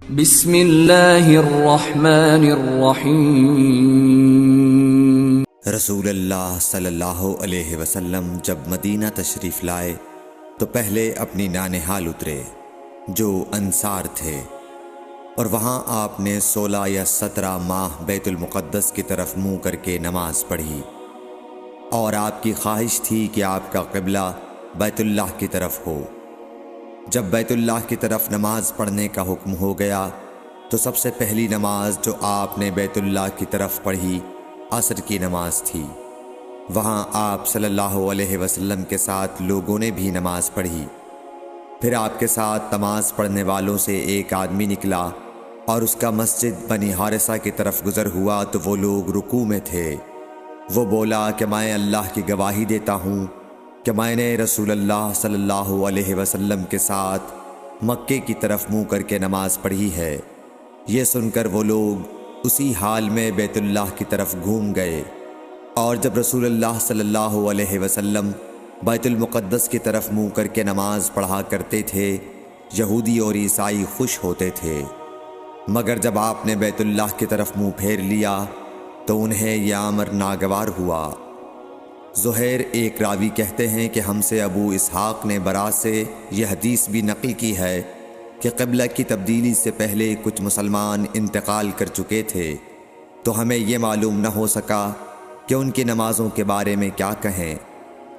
بسم اللہ الرحمن الرحیم۔ رسول اللہ صلی اللہ علیہ وسلم جب مدینہ تشریف لائے تو پہلے اپنی نانہال اترے جو انصار تھے، اور وہاں آپ نے 16 یا 17 ماہ بیت المقدس کی طرف منہ کر کے نماز پڑھی، اور آپ کی خواہش تھی کہ آپ کا قبلہ بیت اللہ کی طرف ہو۔ جب بیت اللہ کی طرف نماز پڑھنے کا حکم ہو گیا تو سب سے پہلی نماز جو آپ نے بیت اللہ کی طرف پڑھی عصر کی نماز تھی۔ وہاں آپ صلی اللہ علیہ وسلم کے ساتھ لوگوں نے بھی نماز پڑھی۔ پھر آپ کے ساتھ نماز پڑھنے والوں سے ایک آدمی نکلا اور اس کا مسجد بنی حارثہ کی طرف گزر ہوا تو وہ لوگ رکوع میں تھے۔ وہ بولا کہ میں اللہ کی گواہی دیتا ہوں کہ میں نے رسول اللہ صلی اللہ علیہ وسلم کے ساتھ مکے کی طرف منہ کر کے نماز پڑھی ہے۔ یہ سن کر وہ لوگ اسی حال میں بیت اللہ کی طرف گھوم گئے، اور جب رسول اللہ صلی اللہ علیہ وسلم بیت المقدس کی طرف منہ کر کے نماز پڑھا کرتے تھے، یہودی اور عیسائی خوش ہوتے تھے، مگر جب آپ نے بیت اللہ کی طرف منہ پھیر لیا تو انہیں یہ امر ناگوار ہوا۔ زہیر ایک راوی کہتے ہیں کہ ہم سے ابو اسحاق نے برا سے یہ حدیث بھی نقل کی ہے کہ قبلہ کی تبدیلی سے پہلے کچھ مسلمان انتقال کر چکے تھے، تو ہمیں یہ معلوم نہ ہو سکا کہ ان کی نمازوں کے بارے میں کیا کہیں۔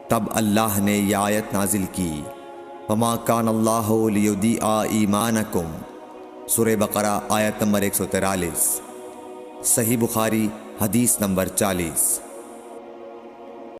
تب اللہ نے یہ آیت نازل کی، وَمَا كَانَ اللَّهُ لِيُضِيعَ إِيمَانَكُمْ، سورہ بقرہ آیت نمبر 143، صحیح بخاری حدیث نمبر 40۔